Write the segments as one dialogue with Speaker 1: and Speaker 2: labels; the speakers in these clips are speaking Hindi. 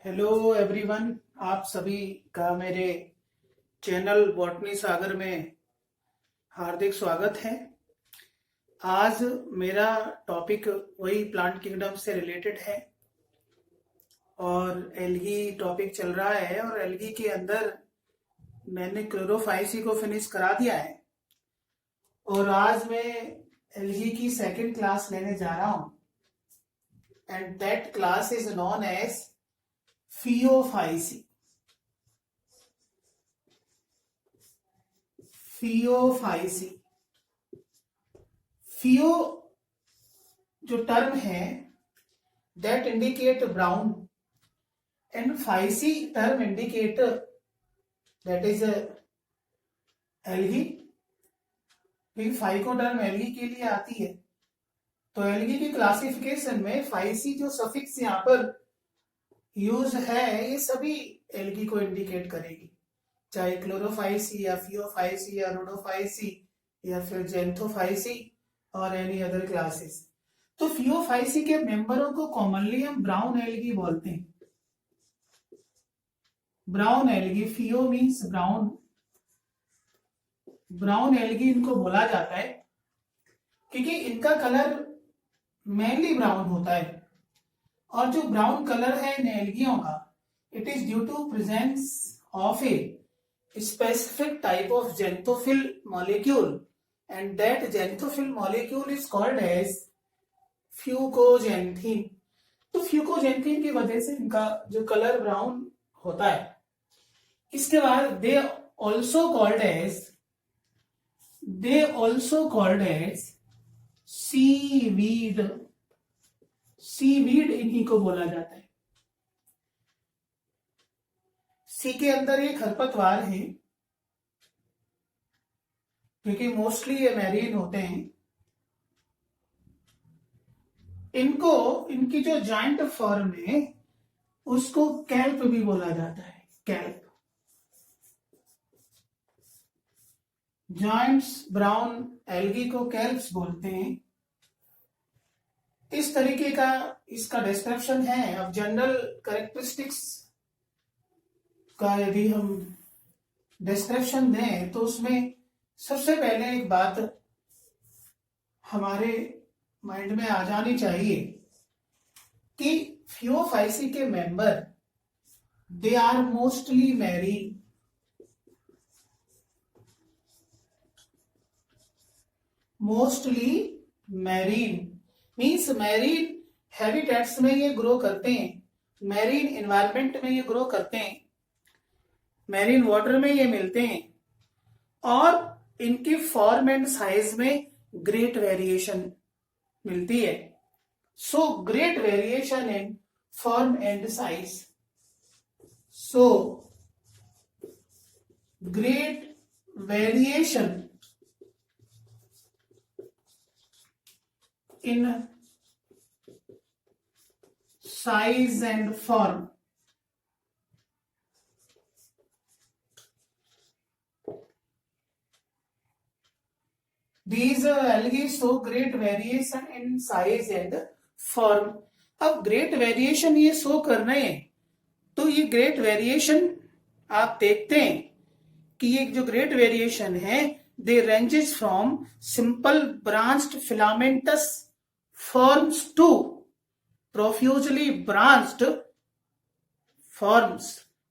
Speaker 1: हेलो एवरीवन, आप सभी का मेरे चैनल बॉटनी सागर में हार्दिक स्वागत है। आज मेरा टॉपिक वही प्लांट किंगडम से रिलेटेड है और एल्गी टॉपिक चल रहा है और एल्गी के अंदर मैंने क्लोरोफाइसी को फिनिश करा दिया है और आज मैं एल्गी की सेकंड क्लास लेने जा रहा हूँ and that class is known as phaeophyceae. Phaeophyceae, phaeo जो टर्म है that indicate brown and phyceae term indicate that is algae. Phyco term algae के लिए आती है तो एल्गी की क्लासिफिकेशन में फाइसी जो सफिक्स यहाँ पर यूज है ये सभी एल्गी को इंडिकेट करेगी, चाहे क्लोरोफाइसी या फियोफाइसी या रोडोफाइसी या फिर जेंथोफाइसी और एनी अदर क्लासेस। तो फियोफाइसी के मेंबरों को कॉमनली हम ब्राउन एल्गी बोलते हैं। ब्राउन एल्गी, फियो मीन्स ब्राउन, ब्राउन एल्गी इनको बोला जाता है क्योंकि इनका कलर मेनली ब्राउन होता है और जो ब्राउन कलर है इन एल्गियों का it is due to presence of a specific type of xanthophyll molecule and that xanthophyll molecule is called as fucoxanthin। तो फ्यूकोजेंथिन की वजह से इनका जो कलर ब्राउन होता है। इसके बाद they also called as seaweed. Seaweed इन्हीं को बोला जाता है। सी के अंदर ये खरपतवार है क्योंकि मोस्टली ये मैरीन होते हैं। इनको इनकी जो जॉइंट फॉर्म है उसको कैल्प भी बोला जाता है। कैल्प, जॉइंट्स ब्राउन एल्गी को कैल्प्स बोलते हैं। इस तरीके का इसका डिस्क्रिप्शन है। अब जनरल कैरेक्टरिस्टिक्स का यदि हम डिस्क्रिप्शन दें तो उसमें सबसे पहले एक बात हमारे माइंड में आ जानी चाहिए कि फियोफाइसी के member they are mostly marine. Mostly marine means marine habitats में ये ग्रो करते हैं, मैरीन एनवायरमेंट में ये ग्रो करते हैं, मैरीन वाटर में ये मिलते हैं और इनकी फॉर्म एंड साइज में ग्रेट वेरिएशन मिलती है। So great variation in form and size. So great variation in size and form। These algae show great variation in size and form। अब ग्रेट वेरिएशन ये शो कर रहे हैं तो ये ग्रेट वेरिएशन आप देखते हैं कि ये जो ग्रेट वेरिएशन है they ranges from simple branched filamentous forms to profusely branched forms।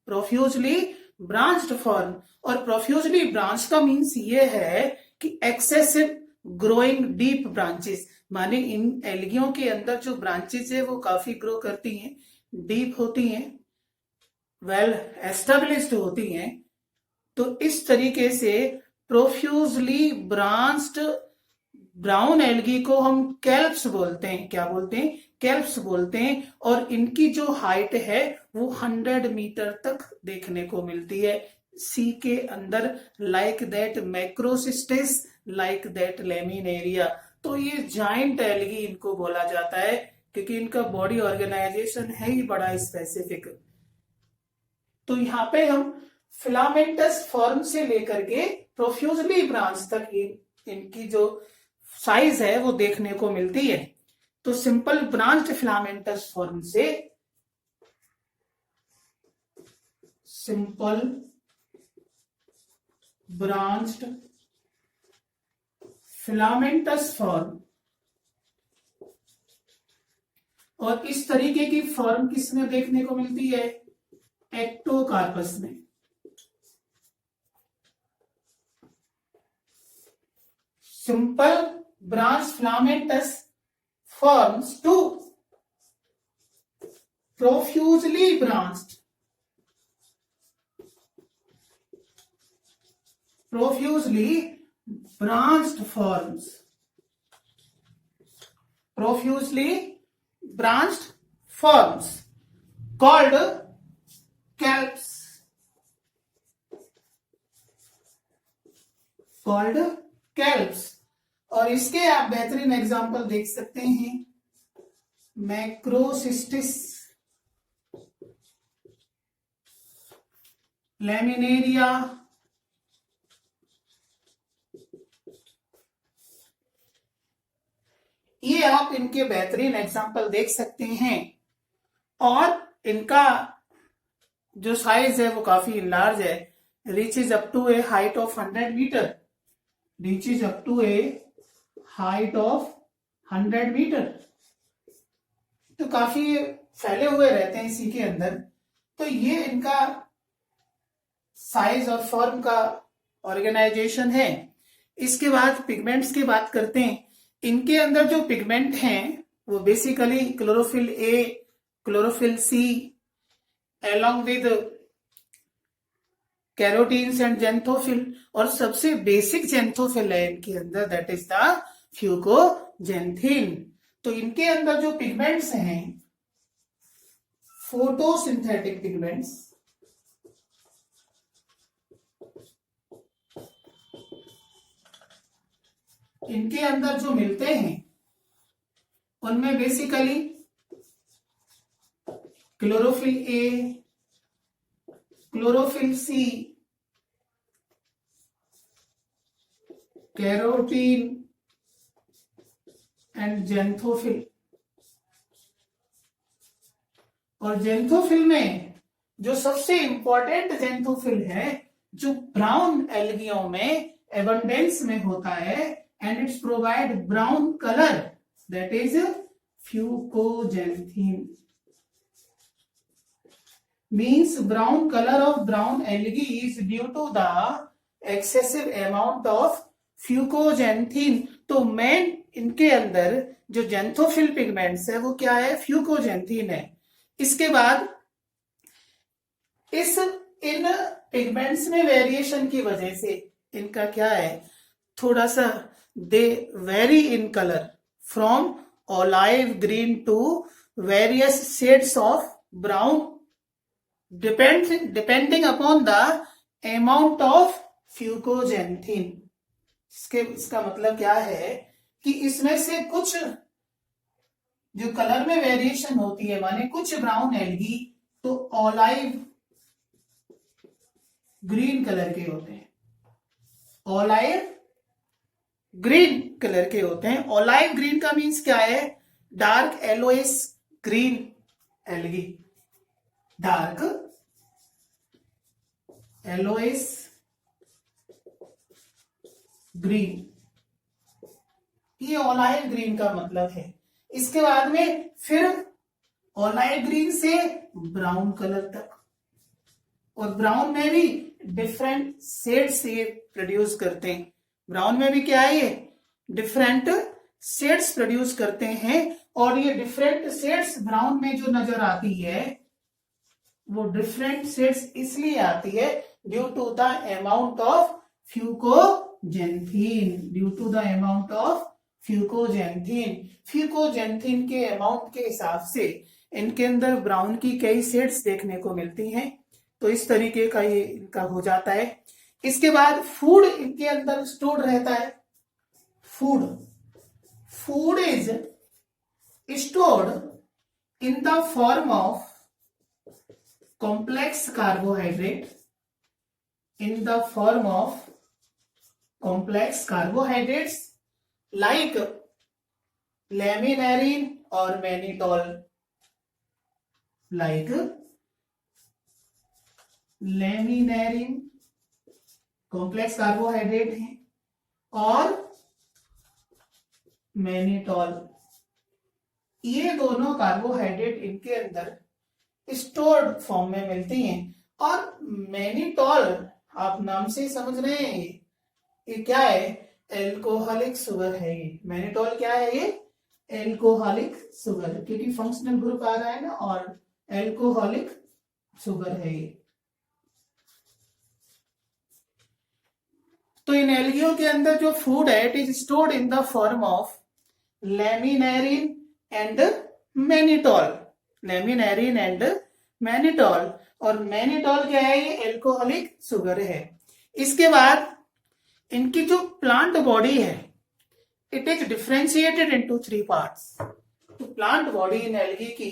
Speaker 1: profusely branched form और profusely branched का मीन्स ये है कि excessive growing deep branches, माने इन एल्गियों के अंदर जो ब्रांचेस है वो काफी ग्रो करती हैं, डीप होती हैं, वेल एस्टेब्लिश्ड होती हैं। तो इस तरीके से प्रोफ्यूजली ब्रांच्ड ब्राउन एल्गी को हम कैल्प्स बोलते हैं। क्या बोलते हैं? कैल्प्स बोलते हैं और इनकी जो हाइट है वो 100 मीटर तक देखने को मिलती है सी के अंदर। Like that macrocystis, like that laminaria. तो ये जाइंट एल्गी इनको बोला जाता है क्योंकि इनका बॉडी ऑर्गेनाइजेशन है ही बड़ा स्पेसिफिक। तो यहाँ पे हम फिलामेंटस फॉर्म से लेकर के प्रोफ्यूजली ब्रांच तक इनकी जो साइज है वो देखने को मिलती है। तो सिंपल ब्रांच्ड फिलामेंटस फॉर्म से सिंपल ब्रांच्ड फिलामेंटस फॉर्म। और इस तरीके की फॉर्म किसमें देखने को मिलती है? एक्टोकार्पस में। Simple branch filamentous forms to profusely branched forms, profusely branched forms called carps, और इसके आप बेहतरीन एग्जाम्पल देख सकते हैं, मैक्रोसिस्टिस, लैमिनेरिया, ये आप इनके बेहतरीन एग्जाम्पल देख सकते हैं। और इनका जो साइज है वो काफी लार्ज है, reaches up to a height of 100 metre, reaches up to a height of 100 metre. तो काफी फैले हुए रहते हैं इसी के अंदर। तो ये इनका साइज और फॉर्म का ऑर्गेनाइजेशन है। इसके बाद पिगमेंट्स की बात करते हैं। इनके अंदर जो पिगमेंट हैं वो basically chlorophyll a, chlorophyll c, along with carotenes and xanthophyll, और सबसे बेसिक जेंथोफिल है इनके अंदर, दैट इज द फ्यूकोजेंथिन। तो इनके अंदर जो पिगमेंट्स हैं, फोटोसिंथेटिक पिगमेंट्स, इनके अंदर जो मिलते हैं उनमें basically chlorophyll a, chlorophyll c, carotene and xanthophyll. और जेंथोफिल में जो सबसे इंपॉर्टेंट जेंथोफिल है, जो ब्राउन एल्गियों में एबंडेंस में होता है and it's provide brown colour, that is fucoxanthin. Means brown color of brown algae is due to the excessive amount of fucoxanthin. तो मेन इनके अंदर जो जेंथोफिल पिगमेंट्स है वो क्या है? फ्यूकोजेंथिन है। इसके बाद इन पिगमेंट्स में वेरिएशन की वजह से इनका क्या है, थोड़ा सा they vary in colour from olive green to various shades of brown, depending upon the amount of fucoxanthin. इसका मतलब क्या है कि इसमें से कुछ जो कलर में वेरिएशन होती है, माने कुछ ब्राउन एल्गी तो ऑलाइव ग्रीन कलर के होते हैं, ऑलाइव ग्रीन कलर के होते हैं। ऑलाइव ग्रीन का मीन्स क्या है? Dark yellowish green algae, dark yellowish green, ये ऑलाइव ग्रीन का मतलब है। इसके बाद में फिर ऑलाइव ग्रीन से ब्राउन कलर तक, और ब्राउन में भी डिफरेंट शेड्स ये प्रोड्यूस करते हैं। ब्राउन में भी क्या है? ये डिफरेंट शेड्स प्रोड्यूस करते हैं, और ये डिफरेंट शेड्स ब्राउन में जो नजर आती है वो डिफरेंट शेड्स इसलिए आती है due to the amount of fucoxanthin, due to the amount of fucoxanthin. Fucoxanthin के अमाउंट के हिसाब से इनके अंदर ब्राउन की कई शेड्स देखने को मिलती हैं। तो इस तरीके का ये इनका हो जाता है। इसके बाद फूड इनके अंदर स्टोर्ड रहता है। Food is stored in the form of complex carbohydrate, in the form of complex carbohydrates like laminarin or mannitol, like laminarin complex carbohydrate है, और मैनिटॉल, ये दोनों कार्बोहाइड्रेट इनके अंदर स्टोर्ड फॉर्म में मिलती हैं। और मैनिटॉल आप नाम से समझ रहे हैं ये क्या है, एल्कोहलिक शुगर है। ये मैनिटॉल क्या है, ये एल्कोहलिक शुगर, क्योंकि फंक्शनल ग्रुप आ रहा है ना, और एल्कोहलिक शुगर है ये। तो इन एल्गियो के अंदर जो फूड है it is stored in the form of laminarin and mannitol, laminarin and mannitol, और मैनिटॉल क्या है, ये एल्कोहलिक शुगर है। इसके बाद इनकी जो प्लांट बॉडी है it is differentiated into 3 parts. तो प्लांट बॉडी इन एल्गी की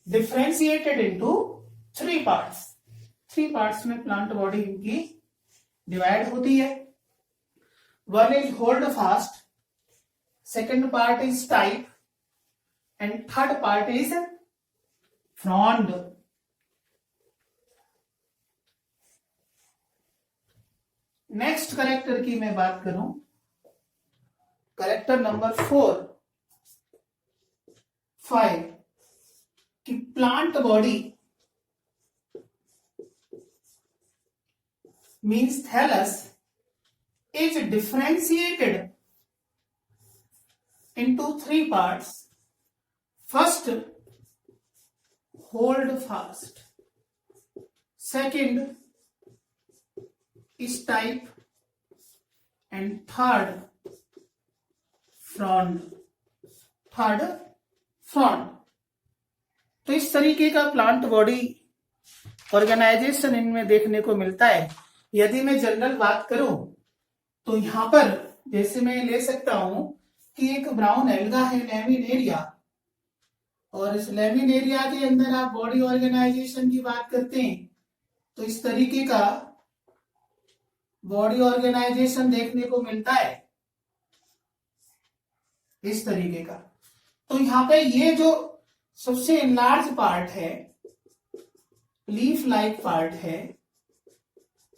Speaker 1: डिफ्रेंशिएटेड इनटू 3 पार्ट्स, 3 पार्ट्स में प्लांट बॉडी इनकी डिवाइड होती है। One is holdfast, second part is stipe, and third part is frond. Next character की मैं बात करूं, करेक्टर नंबर 5 कि plant body means thallus is differentiated into 3 parts. First, hold fast. Second is type, and third frond. तो इस तरीके का प्लांट बॉडी ऑर्गेनाइजेशन इनमें देखने को मिलता है। यदि मैं जनरल बात करूं तो यहां पर जैसे मैं ले सकता हूं कि एक ब्राउन एल्गा है लेमिनेरिया, और इस लेमिनेरिया के अंदर आप बॉडी ऑर्गेनाइजेशन की बात करते हैं तो इस तरीके का बॉडी ऑर्गेनाइजेशन देखने को मिलता है, इस तरीके का। तो यहां पे ये जो सबसे इनलार्ज पार्ट है, लीफ लाइक पार्ट है,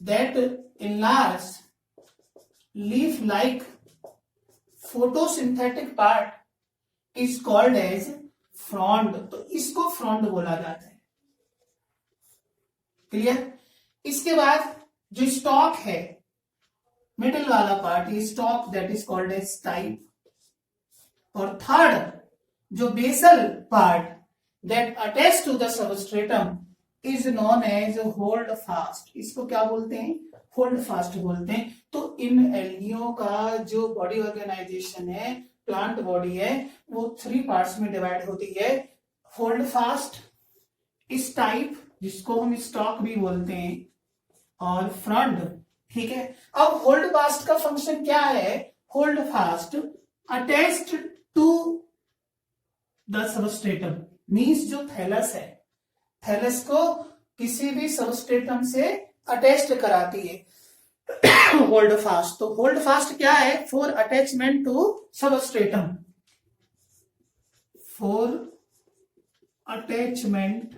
Speaker 1: that enlarge leaf like photosynthetic part is called as frond. तो इसको फ्रॉन्ड बोला जाता है। क्लियर? इसके बाद जो स्टॉक है, मिडिल वाला पार्ट, ये stalk, that is called as stipe. और थर्ड जो basal part that attach to the substratum is known as holdfast. इसको क्या बोलते हैं? होल्ड फास्ट बोलते हैं। तो इन एल्गियों का जो बॉडी ऑर्गेनाइजेशन है, प्लांट बॉडी है, वो 3 पार्ट्स में डिवाइड होती है। होल्ड फास्ट, स्टाइप जिसको हम स्टॉक भी बोलते हैं, और फ्रंट। ठीक है, अब होल्ड फास्ट का फंक्शन क्या है? Holdfast attached to the substratum, means जो थैलस है, थैलस को किसी भी सबस्ट्रेटम से अटैच्ड कराती है होल्ड फास्ट। तो होल्ड फास्ट क्या है? For attachment to substratum, for attachment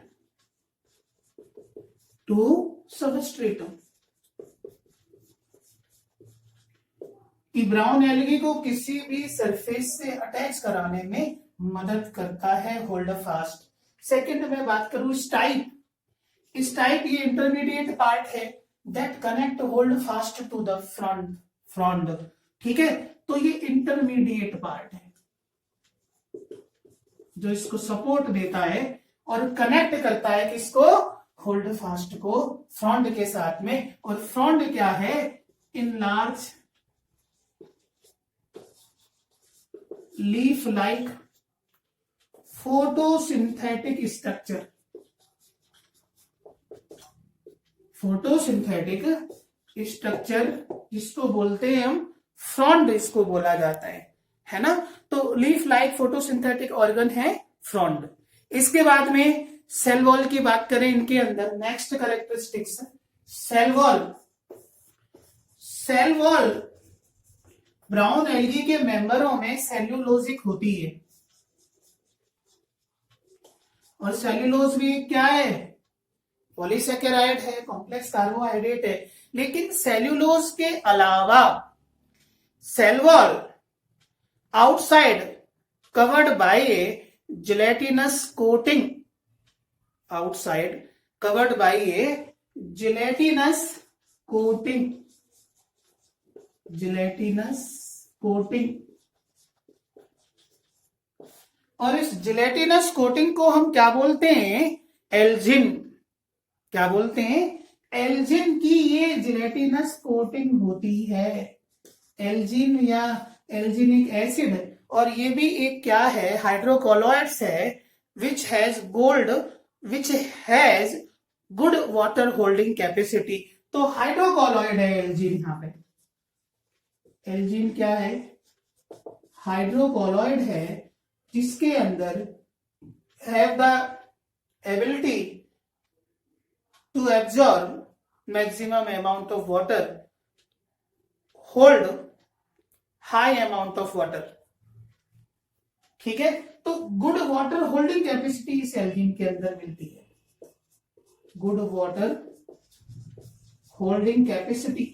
Speaker 1: to substratum. कि ब्राउन एल्गी को किसी भी सरफेस से अटैच कराने में मदद करता है होल्ड फास्ट। सेकंड में बात करूं स्टाइप, स्टाइप ये इंटरमीडिएट पार्ट है that connect holdfast to the frond. ठीक है, तो ये इंटरमीडिएट पार्ट है जो इसको सपोर्ट देता है और कनेक्ट करता है किसको? होल्ड फास्ट को फ्रंट के साथ में। और फ्रंट क्या है? In large leaf like photosynthetic structure, photosynthetic structure जिसको बोलते हैं हम फ्रॉन्ड, इसको बोला जाता है ना। तो लीफ लाइक फोटोसिंथेटिक ऑर्गन है फ्रॉन्ड। इसके बाद में सेल वॉल की बात करें, इनके अंदर next characteristics cell wall. Cell wall brown algae के मेंबरों में सेल्यूलोजिक होती है, और सेल्यूलोज भी क्या है? पॉलीसेकेराइड है, कॉम्प्लेक्स कार्बोहाइड्रेट है। लेकिन सेल्यूलोज के अलावा cell wall outside covered by a gelatinous coating, outside covered by a gelatinous coating, gelatinous coating। और इस जेलेटिनस कोटिंग को हम क्या बोलते हैं? एल्जिन। क्या बोलते हैं? एल्जिन की ये जेलेटिनस कोटिंग होती है, एल्जिन या एल्जिनिक एसिड। और ये भी एक क्या है? हाइड्रोकोलॉइड्स है, which has good water holding capacity. तो हाइड्रोकोलॉइड है एल्जिन। यहां पे एल्जिन क्या है? हाइड्रोकोलॉइड है, जिसके अंदर have the ability to absorb maximum amount of water, hold high amount of water. ठीक है, तो गुड वाटर होल्डिंग कैपेसिटी इस एल्जिन के अंदर मिलती है, good water holding capacity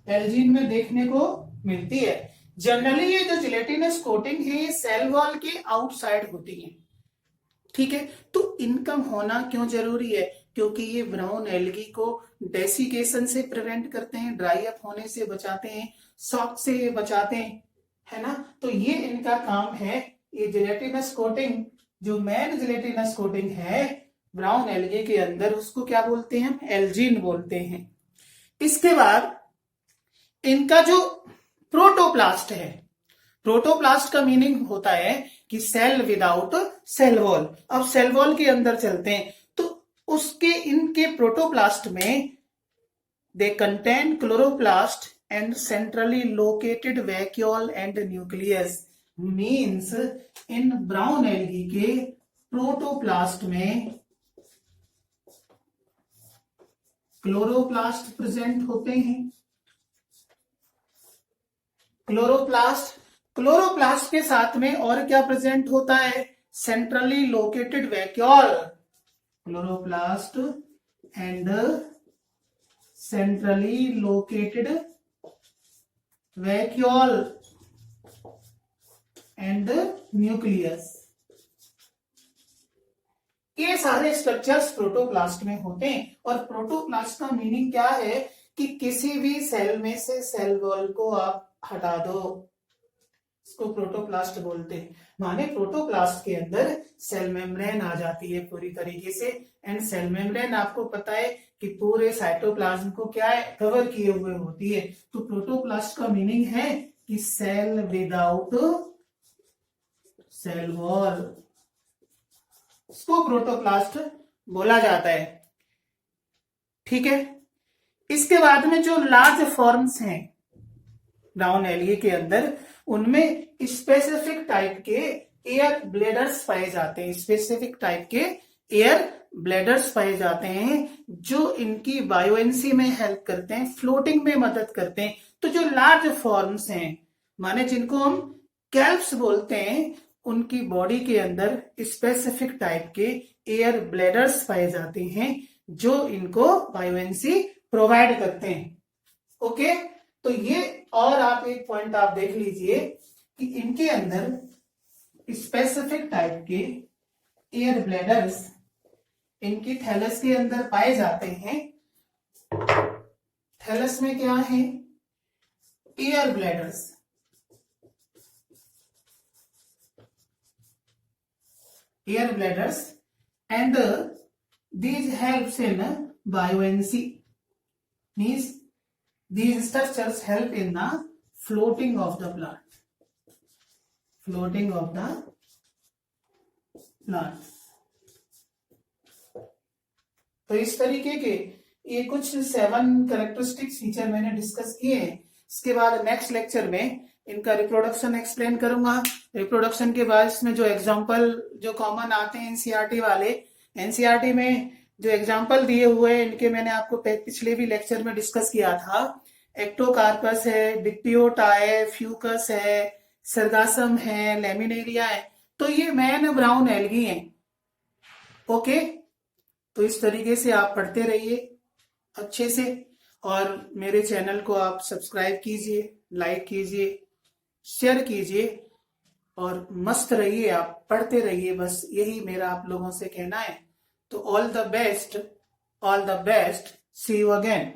Speaker 1: algin में देखने को मिलती है। जनरली ये जो जेलेटिनस कोटिंग है ये सेल वॉल के आउटसाइड होती है। ठीक है, तो इनका होना क्यों जरूरी है? क्योंकि ये ब्राउन एल्गी को डेसिकेशन से प्रिवेंट करते हैं, ड्राई अप होने से बचाते हैं, शॉक से बचाते हैं, है ना। तो ये इनका काम है। ये जेलेटिनस कोटिंग, जो मेन जेलेटिनस कोटिंग है ब्राउन एल्गी के अंदर, उसको क्या बोलते हैं? एल्जिन बोलते हैं। इसके बाद इनका जो प्रोटोप्लास्ट है, प्रोटोप्लास्ट का मीनिंग होता है कि सेल विदाउट सेल वॉल। अब सेल वॉल के अंदर चलते हैं, तो उसके इनके प्रोटोप्लास्ट में they contain chloroplast and centrally located vacuole and nucleus. Means in brown algae के प्रोटोप्लास्ट में क्लोरोप्लास्ट प्रेजेंट होते हैं। क्लोरोप्लास्ट के साथ में और क्या प्रेजेंट होता है? Centrally located vacuole, chloroplast and centrally located vacuole and nucleus. ये सारे स्ट्रक्चर्स प्रोटोप्लास्ट में होते हैं। और प्रोटोप्लास्ट का मीनिंग क्या है? कि किसी भी सेल में से सेल वॉल को आप हटा दो, इसको प्रोटोप्लास्ट बोलते हैं। माने प्रोटोप्लास्ट के अंदर सेल मेम्ब्रेन आ जाती है पूरी तरीके से। एंड सेल मेम्ब्रेन आपको पता है कि पूरे साइटोप्लाज्म को क्या है? कवर किए हुए होती है। तो प्रोटोप्लास्ट का मीनिंग है कि सेल विदाउट सेल वॉल, इसको प्रोटोप्लास्ट बोला जाता है। ठीक है, इसके बाद में जो लार्ज फॉर्म्स हैं ब्राउन एल्गी के अंदर, उनमें स्पेसिफिक टाइप के एयर ब्लेडर्स पाए जाते हैं, स्पेसिफिक टाइप के एयर ब्लेडर्स पाए जाते हैं, जो इनकी बायोएंसी में हेल्प करते हैं, फ्लोटिंग में मदद करते हैं। तो जो लार्ज फॉर्म्स हैं, माने जिनको हम कैल्प्स बोलते हैं, उनकी बॉडी के अंदर स्पेसिफिक टाइप के एयर ब्लेडर्स पाए जाते हैं, जो इनको बायोएंसी प्रोवाइड करते हैं। ओके, तो ये और आप एक पॉइंट आप देख लीजिए कि इनके अंदर स्पेसिफिक टाइप के एयर ब्लेडर्स इनकी थैलस के अंदर पाए जाते हैं। थैलस में क्या है? Air bladers. Air bladers and these helps in buoyancy, means these structures help in the floating of the plant, floating of the plant। तो इस तरीके के ये कुछ 7 कैरेक्टरिस्टिक फीचर मैंने डिस्कस किए हैं। इसके बाद नेक्स्ट लेक्चर में इनका रिप्रोडक्शन एक्सप्लेन करूंगा। रिप्रोडक्शन के बाद इसमें जो एग्जांपल जो कॉमन आते हैं एनसीईआरटी वाले, एनसीईआरटी में जो एग्जाम्पल दिए हुए हैं इनके मैंने आपको पिछले भी लेक्चर में डिस्कस किया था। एक्टोकार्पस है, डिप्टियोटा है, फ्यूकस है, सरगासम है, लेमिनेरिया है। तो ये मैन ब्राउन एल्गी हैं। ओके, तो इस तरीके से आप पढ़ते रहिए अच्छे से, और मेरे चैनल को आप सब्सक्राइब कीजिए, लाइक कीजिए, शेयर कीजिए, और मस्त रहिए, आप पढ़ते रहिए, बस यही मेरा आप लोगों से कहना है। तो all the best, all the best, see you again.